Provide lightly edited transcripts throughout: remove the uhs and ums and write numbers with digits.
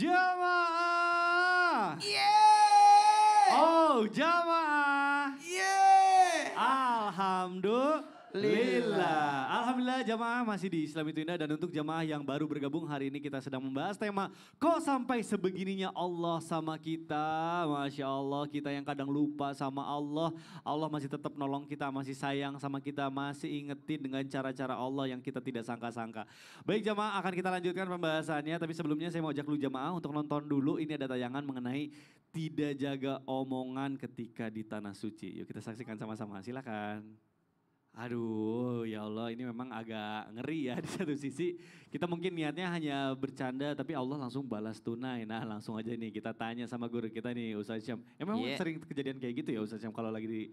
Jamaah. Yeay! Oh, jamaah. Yeay! Alhamdulillah jamaah masih di Islam Itu Indah. Dan untuk jamaah yang baru bergabung hari ini kita sedang membahas tema kok sampai sebegininya Allah sama kita. Masya Allah, kita yang kadang lupa sama Allah. Allah masih tetap nolong kita, masih sayang sama kita, masih ingetin dengan cara-cara Allah yang kita tidak sangka-sangka. Baik jamaah, akan kita lanjutkan pembahasannya. Tapi sebelumnya saya mau ajak dulu jamaah untuk nonton dulu. Ini ada tayangan mengenai tidak jaga omongan ketika di tanah suci. Yuk kita saksikan sama-sama, silakan. Aduh ya Allah, ini memang agak ngeri ya di satu sisi. Kita mungkin niatnya hanya bercanda tapi Allah langsung balas tunai. Nah langsung aja nih kita tanya sama guru kita nih Ustaz Syam. Emang sering kejadian kayak gitu ya Ustaz Syam kalau lagi di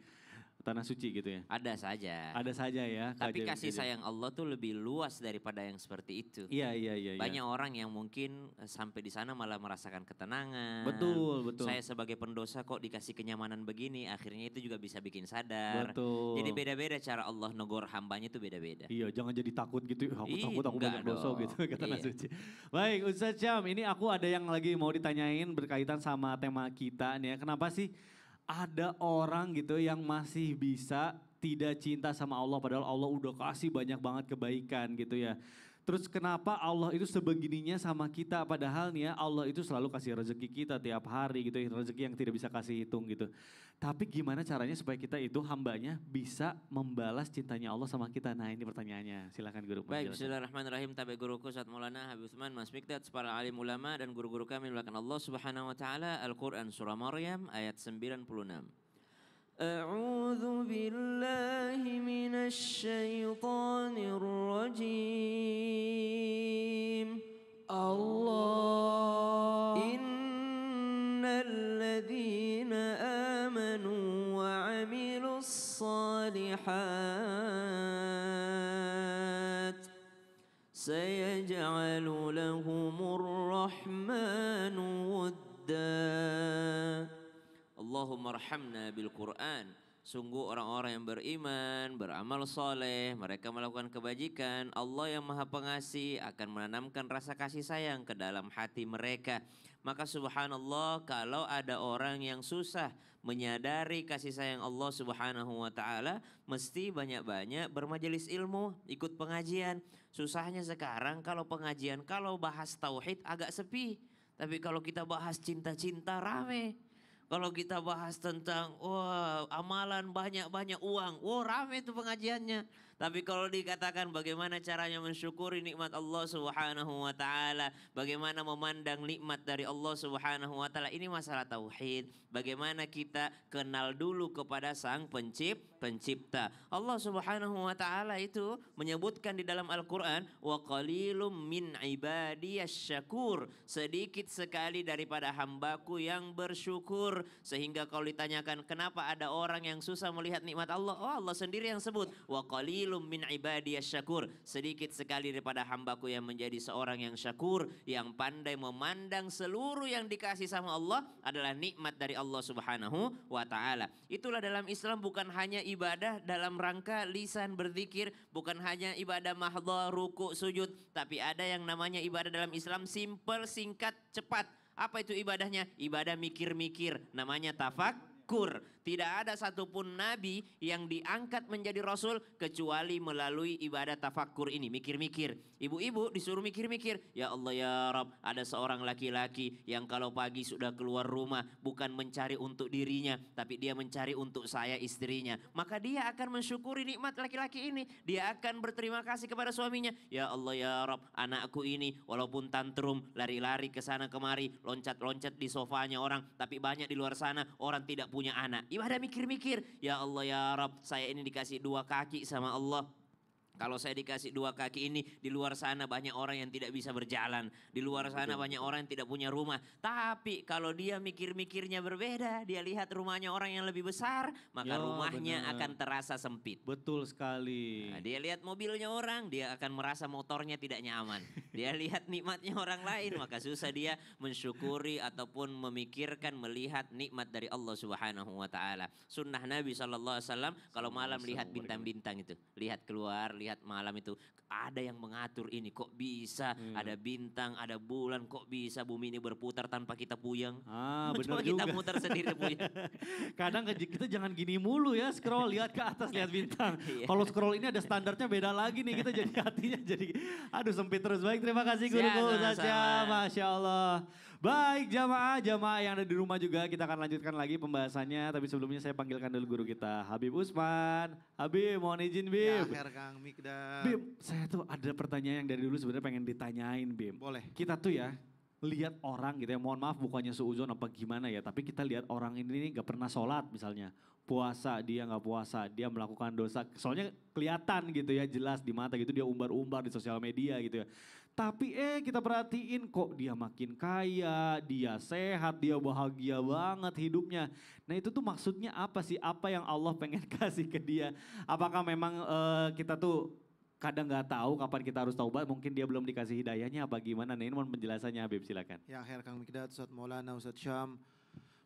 tanah suci gitu ya? Ada saja. Ada saja ya. Tapi kasih sayang Allah tuh lebih luas daripada yang seperti itu. Iya. Banyak orang yang mungkin sampai di sana malah merasakan ketenangan. Betul. Saya sebagai pendosa kok dikasih kenyamanan begini, akhirnya itu juga bisa bikin sadar. Betul. Jadi beda-beda cara Allah negor hambanya itu beda-beda. Iya, jangan jadi takut gitu. Aku takut aku banyak dosa gitu ke tanah suci. Baik Ustaz Syam, ini aku ada yang lagi mau ditanyain berkaitan sama tema kita nih ya. Kenapa sih ada orang gitu yang masih bisa tidak cinta sama Allah padahal Allah udah kasih banyak banget kebaikan gitu ya. Terus kenapa Allah itu sebegininya sama kita padahal nih ya Allah itu selalu kasih rezeki kita tiap hari gitu ya. Rezeki yang tidak bisa kasih hitung gitu. Tapi gimana caranya supaya kita itu hambanya bisa membalas cintanya Allah sama kita. Nah ini pertanyaannya, silakan guru. Baik, bismillahirrahmanirrahim. Tabi guruku Ustaz Maulana Habib Utsman Mas Mikdad, para alim ulama dan guru-guru kami melakukan Allah Subhanahu wa taala. Al-Qur'an surah Maryam ayat 96. A'udzu billahi minasy syaithanir rajim. Allah Innal ladzina amanu wa 'amilus shalihat sayaj'alu lahumur rahmanu wudda. Allahumma arhamna bil Qur'an. Sungguh orang-orang yang beriman, beramal soleh, mereka melakukan kebajikan. Allah yang maha pengasih akan menanamkan rasa kasih sayang ke dalam hati mereka. Maka subhanallah kalau ada orang yang susah menyadari kasih sayang Allah subhanahu wa ta'ala, mesti banyak-banyak bermajelis ilmu, ikut pengajian. Susahnya sekarang kalau pengajian, kalau bahas tauhid agak sepi. Tapi kalau kita bahas cinta-cinta rame. Kalau kita bahas tentang amalan banyak-banyak uang, rame itu pengajiannya. Tapi kalau dikatakan bagaimana caranya mensyukuri nikmat Allah Subhanahu wa taala, bagaimana memandang nikmat dari Allah Subhanahu wa taala, ini masalah tauhid. Bagaimana kita kenal dulu kepada Sang Pencipta. Allah Subhanahu wa taala itu menyebutkan di dalam Al-Qur'an, wa qalilum min ibadiyasy syakur. Sedikit sekali daripada hambaku yang bersyukur. Sehingga kalau ditanyakan kenapa ada orang yang susah melihat nikmat Allah, Allah sendiri yang sebut, wa qalilum min ibadiyasy syakur. Sedikit sekali daripada hambaku yang menjadi seorang yang syakur, yang pandai memandang seluruh yang dikasih sama Allah adalah nikmat dari Allah Subhanahu wa taala. Itulah dalam Islam bukan hanya ibadah dalam rangka lisan berzikir, bukan hanya ibadah mahdhah, ruku, sujud, tapi ada yang namanya ibadah dalam Islam simple, singkat, cepat. Apa itu ibadahnya? Ibadah mikir-mikir, namanya tafakkur. Tidak ada satupun nabi yang diangkat menjadi rasul kecuali melalui ibadah tafakkur ini, mikir-mikir. Ibu-ibu disuruh mikir-mikir. Ya Allah ya Rabb, ada seorang laki-laki yang kalau pagi sudah keluar rumah bukan mencari untuk dirinya, tapi dia mencari untuk saya istrinya. Maka dia akan mensyukuri nikmat laki-laki ini. Dia akan berterima kasih kepada suaminya. Ya Allah ya Rabb, anakku ini walaupun tantrum, lari-lari ke sana kemari, loncat-loncat di sofanya orang, tapi banyak di luar sana orang tidak punya anak. Ibadah mikir-mikir. Ya Allah ya Rabb, saya ini dikasih 2 kaki sama Allah. Kalau saya dikasih 2 kaki ini, di luar sana banyak orang yang tidak bisa berjalan. Di luar sana banyak orang yang tidak punya rumah. Tapi kalau dia mikir-mikirnya berbeda, dia lihat rumahnya orang yang lebih besar, maka rumahnya akan terasa sempit. Betul sekali. Nah, dia lihat mobilnya orang, dia akan merasa motornya tidak nyaman. Dia lihat nikmatnya orang lain, maka susah dia mensyukuri ataupun memikirkan, melihat nikmat dari Allah Subhanahu wa taala. Sunnah Nabi SAW kalau malam lihat bintang-bintang itu. Lihat keluar, lihat lihat malam itu ada yang mengatur ini, kok bisa ada bintang, ada bulan, kok bisa bumi ini berputar tanpa kita puyeng. Bener Cuma kita juga. muter sendiri puyeng. Kadang kita jangan gini mulu ya scroll, lihat ke atas, lihat bintang. Iya. Kalau scroll ini ada standarnya beda lagi nih, kita jadi hatinya jadi aduh sempit terus. Baik, terima kasih guruku Sama-sama. Ustaznya, Masya Allah. Baik jamaah yang ada di rumah juga, kita akan lanjutkan lagi pembahasannya. Tapi sebelumnya saya panggilkan dulu guru kita, Habib Usman. Habib, mohon izin Ya, Bib. akhir Kang Mikdad. Bim, saya tuh ada pertanyaan yang dari dulu sebenarnya pengen ditanyain Bim. Boleh. Kita tuh ya lihat orang gitu ya, mohon maaf bukannya suuzon apa gimana ya, tapi kita lihat orang ini nih gak pernah sholat misalnya. Puasa, dia gak puasa, dia melakukan dosa. Soalnya kelihatan gitu ya, jelas di mata gitu, dia umbar-umbar di sosial media gitu ya. Tapi kita perhatiin kok dia makin kaya, dia sehat, dia bahagia banget hidupnya. Nah itu tuh maksudnya apa sih? Apa yang Allah pengen kasih ke dia? Apakah memang kita tuh kadang nggak tahu kapan kita harus taubat, mungkin dia belum dikasih hidayahnya apa gimana? Nah ini mohon penjelasannya Habib, silakan. Ya, akhir Kang Mikdad, Ustaz Maulana, Ustaz Syam.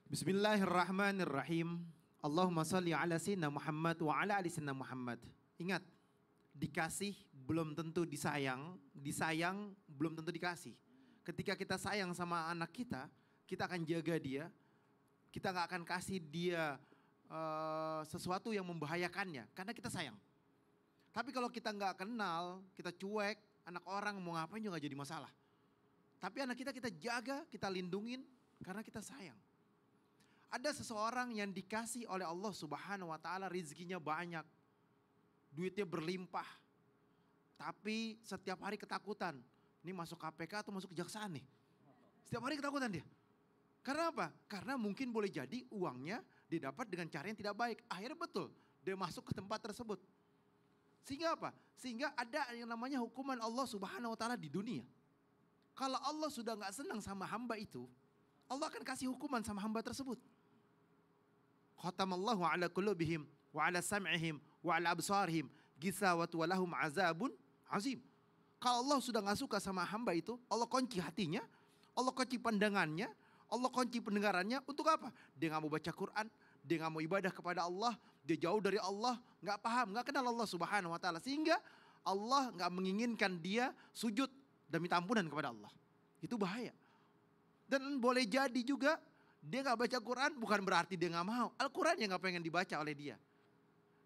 Bismillahirrahmanirrahim. Allahumma salli ala sayyidina Muhammad wa ala ali sayyidina Muhammad. Ingat, dikasih belum tentu disayang, disayang belum tentu dikasih. Ketika kita sayang sama anak kita akan jaga dia, kita nggak akan kasih dia sesuatu yang membahayakannya, karena kita sayang. Tapi kalau kita nggak kenal, kita cuek, anak orang mau ngapain juga nggak jadi masalah. Tapi anak kita jaga, kita lindungin karena kita sayang. Ada seseorang yang dikasih oleh Allah Subhanahu wa taala rizkinya banyak. Duitnya berlimpah. Tapi setiap hari ketakutan. Ini masuk KPK atau masuk kejaksaan nih. Setiap hari ketakutan dia. Karena apa? Karena mungkin boleh jadi uangnya didapat dengan cara yang tidak baik. Akhirnya betul, dia masuk ke tempat tersebut. Sehingga apa? Sehingga ada yang namanya hukuman Allah Subhanahu wa taala di dunia. Kalau Allah sudah gak senang sama hamba itu, Allah akan kasih hukuman sama hamba tersebut. Khatamallahu ala qulubihim wa ala sam'ihim wa ala absarihim gisawatu wa lahum azabun azim. Kalau Allah sudah gak suka sama hamba itu, Allah kunci hatinya, Allah kunci pandangannya, Allah kunci pendengarannya. Untuk apa? Dia gak mau baca Quran, dia gak mau ibadah kepada Allah, dia jauh dari Allah, gak paham, gak kenal Allah Subhanahu wa taala. Sehingga Allah gak menginginkan dia sujud dan minta ampunan kepada Allah. Itu bahaya. Dan boleh jadi juga dia gak baca Quran bukan berarti dia gak mau. Al-Quran yang gak pengen dibaca oleh dia.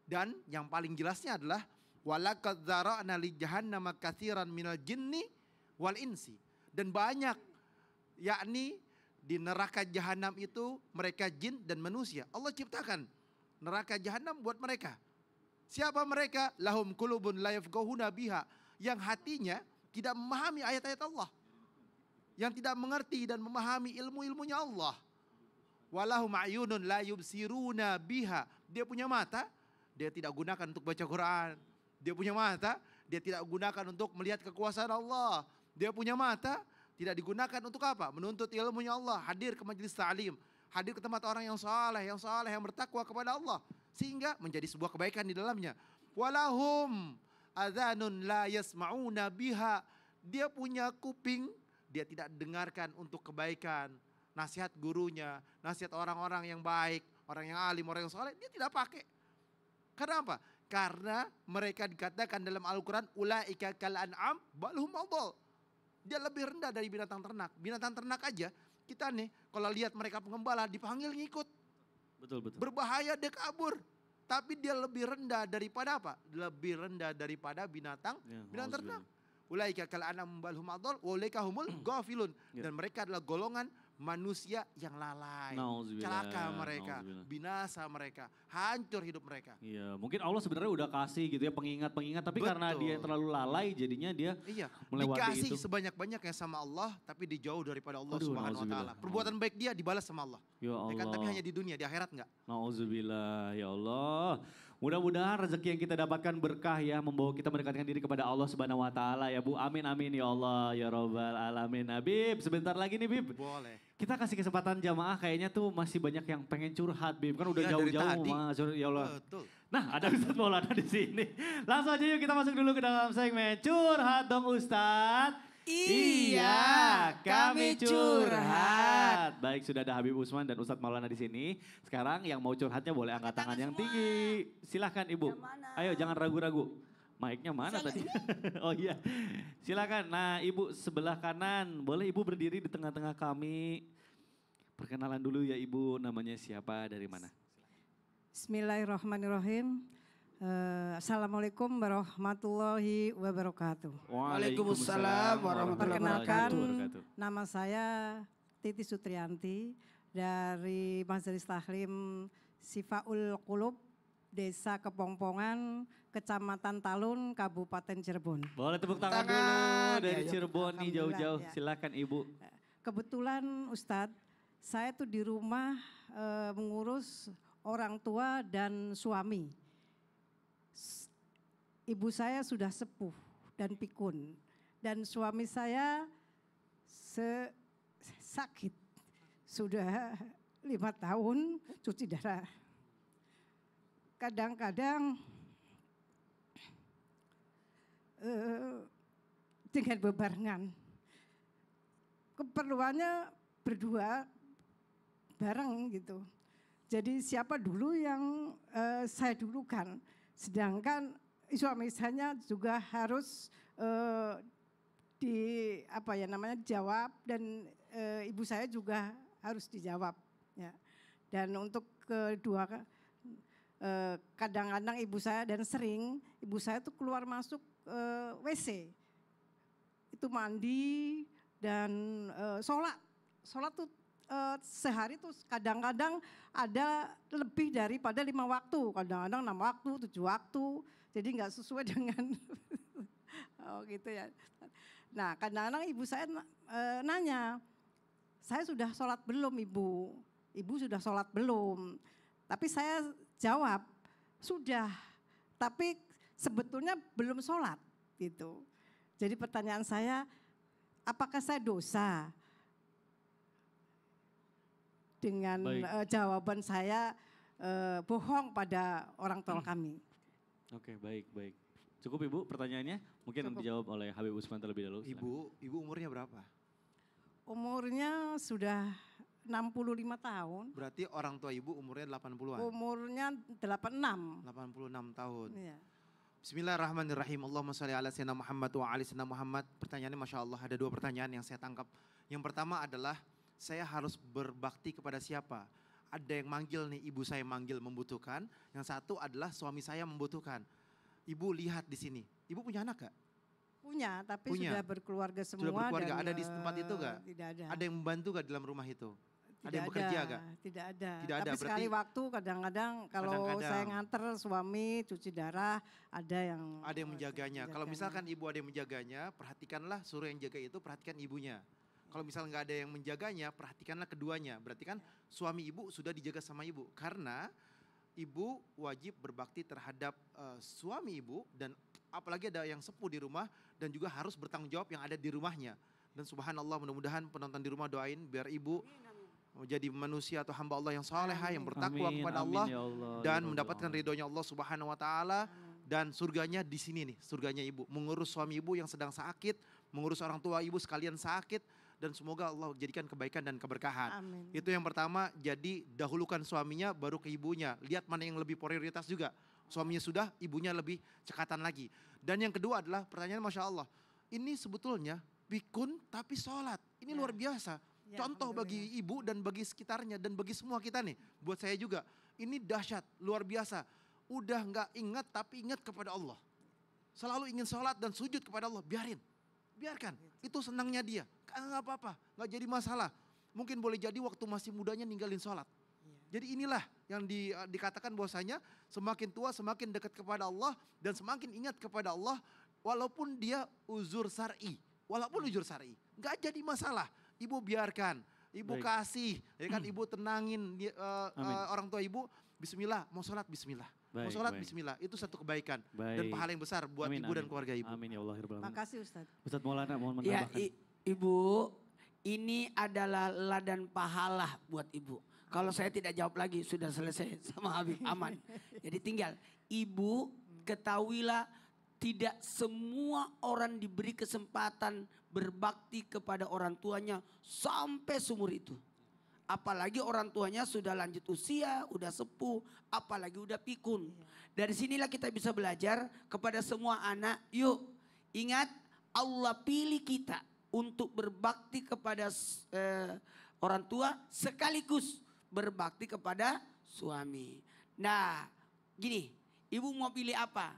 Dan yang paling jelasnya adalah walaqad dzara'na li jahannama katsiran minal jinni wal insi. Dan banyak, yakni di neraka jahanam itu mereka jin dan manusia. Allah ciptakan neraka jahanam buat mereka. Siapa mereka? Lahum qulubun la yafqahuna biha. Yang hatinya tidak memahami ayat-ayat Allah. Yang tidak mengerti dan memahami ilmu-ilmunya Allah. Walahum ayunun la yubsiruna biha. Dia punya mata, dia tidak gunakan untuk baca Quran. Dia punya mata, dia tidak gunakan untuk melihat kekuasaan Allah. Dia punya mata, tidak digunakan untuk apa? Menuntut ilmunya Allah, hadir ke majelis ta'lim, hadir ke tempat orang yang saleh, yang bertakwa kepada Allah. Sehingga menjadi sebuah kebaikan di dalamnya. Walahum adhanun la yasma'una biha. Dia punya kuping, dia tidak dengarkan untuk kebaikan. Nasihat gurunya, nasihat orang-orang yang baik, orang yang alim, orang yang saleh, dia tidak pakai. Karena apa? Karena mereka dikatakan dalam Al-Quran, ulaika kal an'am balhum adall. Dia lebih rendah dari binatang ternak. Binatang ternak aja, kita nih kalau lihat mereka pengembala dipanggil ngikut. Betul. Berbahaya dia kabur. Tapi dia lebih rendah daripada apa? Lebih rendah daripada binatang ternak. Ulaika kal an'am balhum adall, ulaika humul ghafilun. Dan mereka adalah golongan manusia yang lalai, celaka mereka, binasa mereka, hancur hidup mereka. Iya, mungkin Allah sebenarnya udah kasih gitu ya pengingat-pengingat, tapi karena dia terlalu lalai jadinya dia melewati dikasih itu. sebanyak-banyaknya sama Allah, tapi dijauh daripada Allah Aduh, Subhanahu wa taala. Perbuatan baik dia dibalas sama Allah. Ya Allah. Tapi hanya di dunia, di akhirat enggak. Nauzubillah, ya Allah. Mudah-mudahan rezeki yang kita dapatkan berkah ya, membawa kita mendekatkan diri kepada Allah Subhanahu wa taala ya Bu. Amin amin ya Allah ya Rabbal alamin. Habib, sebentar lagi nih Bib. Boleh. Kita kasih kesempatan jamaah, kayaknya tuh masih banyak yang pengen curhat Bib. Kan udah Iya, dari jauh-jauh tadi. Mas, ya Allah. Betul. Nah, ada Ustaz Maulana di sini. Langsung aja yuk kita masuk dulu ke dalam segmen curhat dong Ustaz. Iya, kami curhat. Baik, sudah ada Habib Usman dan Ustadz Maulana di sini. Sekarang yang mau curhatnya boleh angkat tangan yang tinggi. Silahkan Ibu. Ayo jangan ragu-ragu. Mic-nya mana Saya tadi? Oh iya, silakan. Nah Ibu sebelah kanan, boleh Ibu berdiri di tengah-tengah kami. Perkenalan dulu ya Ibu, namanya siapa, dari mana? Bismillahirrahmanirrahim. Assalamualaikum warahmatullahi wabarakatuh. Waalaikumsalam warahmatullahi Perkenalkan, wabarakatuh. nama saya Titi Sutrianti dari Majelis Tahlim Sifaul Qulub, Desa Kepongpongan, Kecamatan Talun, Kabupaten Cirebon. Boleh tepuk tangan Tangan. dulu dari Ya, Cirebon nih jauh-jauh. Alhamdulillah, ya. Silakan Ibu. Kebetulan Ustadz, saya tuh di rumah mengurus orang tua dan suami. Ibu saya sudah sepuh dan pikun. Dan suami saya sakit. Sudah 5 tahun cuci darah. Kadang-kadang dengan bebarengan. Keperluannya berdua bareng gitu. Jadi siapa dulu yang saya dulukan. Sedangkan suami saya juga harus dijawab dan ibu saya juga harus dijawab. Ya. Dan untuk kedua kadang-kadang ibu saya dan sering ibu saya tuh keluar masuk WC. Itu mandi dan sholat. Sholat tuh sehari tuh kadang-kadang ada lebih daripada 5 waktu. Kadang-kadang 6 waktu, 7 waktu. Jadi nggak sesuai dengan oh gitu ya. Nah kadang-kadang ibu saya nanya, saya sudah sholat belum ibu? Ibu sudah sholat belum? Tapi saya jawab, sudah. Tapi sebetulnya belum sholat gitu. Jadi pertanyaan saya, apakah saya dosa? Dengan jawaban saya bohong pada orang tua kami. Oke, baik. Cukup Ibu pertanyaannya? Mungkin Cukup. dijawab oleh Habib Usman terlebih dahulu. Ibu umurnya berapa? Umurnya sudah 65 tahun. Berarti orang tua ibu umurnya 80-an. Umurnya 86. 86 tahun. Iya. Bismillahirrahmanirrahim. Allahumma sholli ala sayyidina Muhammad wa ali sayyidina Muhammad. Pertanyaannya Masya Allah ada 2 pertanyaan yang saya tangkap. Yang pertama adalah saya harus berbakti kepada siapa? Ada yang manggil nih, ibu saya manggil membutuhkan. Yang satu adalah suami saya membutuhkan. Ibu lihat di sini. Ibu punya anak gak? Punya, tapi Punya. sudah berkeluarga semua. Sudah berkeluarga. Dan, Ada di tempat itu gak? Tidak ada. Ada yang membantu gak dalam rumah itu? Ada yang Tidak bekerja gak? Tidak ada. Tidak ada, Tapi sekali berarti- waktu kadang-kadang kalau Kadang-kadang. saya nganter suami cuci darah, ada yang menjaganya. Kalau misalkan ibu ada yang menjaganya, perhatikanlah suruh yang jaga itu, perhatikan ibunya. Kalau misalnya nggak ada yang menjaganya, perhatikanlah keduanya. Berarti kan suami ibu sudah dijaga sama ibu. Karena ibu wajib berbakti terhadap suami ibu dan apalagi ada yang sepuh di rumah dan juga harus bertanggung jawab yang ada di rumahnya. Dan subhanallah mudah-mudahan penonton di rumah doain biar ibu menjadi manusia atau hamba Allah yang salehah, yang bertakwa Amin, kepada amin Allah ya Allah, dan ya Rabbal mendapatkan alamin. ridhonya Allah Subhanahu wa taala dan surganya di sini nih, surganya ibu. Mengurus suami ibu yang sedang sakit, mengurus orang tua ibu sekalian sakit dan semoga Allah jadikan kebaikan dan keberkahan. Amin. Itu yang pertama, jadi dahulukan suaminya baru ke ibunya. Lihat mana yang lebih prioritas juga. Suaminya sudah, ibunya lebih cekatan lagi. Dan yang kedua adalah pertanyaan Masya Allah. Ini sebetulnya pikun tapi sholat. Ini Ya. luar biasa. Ya, Contoh bagi ibu dan bagi sekitarnya dan bagi semua kita nih. Buat saya juga. Ini dahsyat, luar biasa. Udah nggak ingat tapi ingat kepada Allah. Selalu ingin sholat dan sujud kepada Allah. Biarkan. Itu senangnya dia. Nggak apa-apa, nggak jadi masalah. Mungkin boleh jadi waktu masih mudanya ninggalin sholat. Jadi inilah yang dikatakan bahwasanya semakin tua semakin dekat kepada Allah dan semakin ingat kepada Allah walaupun dia uzur syar'i. Walaupun uzur syar'i, nggak jadi masalah. Ibu biarkan, ibu Baik. kasih, ya kan ibu tenangin Amin. orang tua ibu. Bismillah, mau sholat Bismillah. Mau Baik, sholat baik. Bismillah, itu satu kebaikan dan Baik. pahala yang besar buat Amin, ibu dan amin. keluarga ibu. Amin ya Allah. Ya Rabbal alamin. Makasih Ustadz. Ustadz Maulana mohon Ya, menambahkan. Ibu, ini adalah ladan pahala buat Ibu. Kalau saya tidak jawab lagi, sudah selesai sama Habib Aman. Jadi tinggal, Ibu ketahuilah tidak semua orang diberi kesempatan berbakti kepada orang tuanya sampai seumur itu. Apalagi orang tuanya sudah lanjut usia, udah sepuh, apalagi udah pikun. Dari sinilah kita bisa belajar kepada semua anak, yuk ingat Allah pilih kita untuk berbakti kepada orang tua sekaligus berbakti kepada suami. Nah gini, ibu mau pilih apa?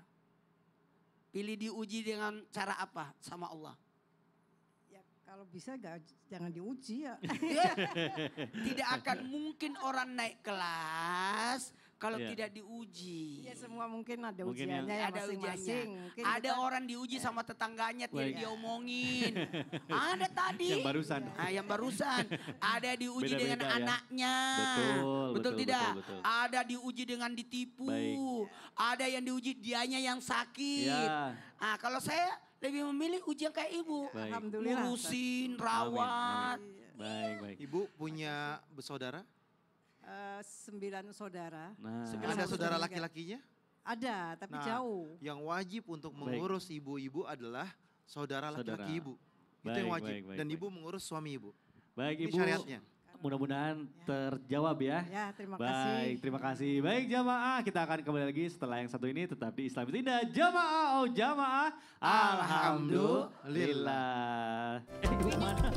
Pilih diuji dengan cara apa sama Allah? Ya, kalau bisa jangan diuji ya. Tidak akan mungkin orang naik kelas kalau Iya. tidak diuji. Ya semua mungkin ada Mungkin ujiannya ya Ada masing-masing. ujiannya. Mungkin Ada kita- orang diuji sama tetangganya tidak Baik. diomongin. Ada tadi. Yang barusan. Yang barusan. Ada diuji Beda-beda dengan ya. anaknya. Betul, tidak? betul. Ada diuji dengan ditipu. Baik. Ada yang diuji dianya yang sakit. Ya. Ah, kalau saya lebih memilih uji yang kayak ibu. Baik. Alhamdulillah. Ngurusin, rawat. Baik. Ibu punya bersaudara? 9 saudara. Nah, Sembilan Ada Sama saudara saudara laki-lakinya? Ada, tapi Nah, jauh. Yang wajib untuk Baik. mengurus ibu-ibu adalah saudara laki-laki Saudara. ibu. Itu yang Baik, wajib. baik, Dan baik. ibu mengurus suami ibu. baik Ini Ibu. syariatnya. Mudah-mudahan terjawab ya. Ya, terima kasih. Baik, terima kasih. Baik jamaah, kita akan kembali lagi setelah yang satu ini tetap di Islam Indah. Jamaah, jamaah. Alhamdulillah. Ibu mana?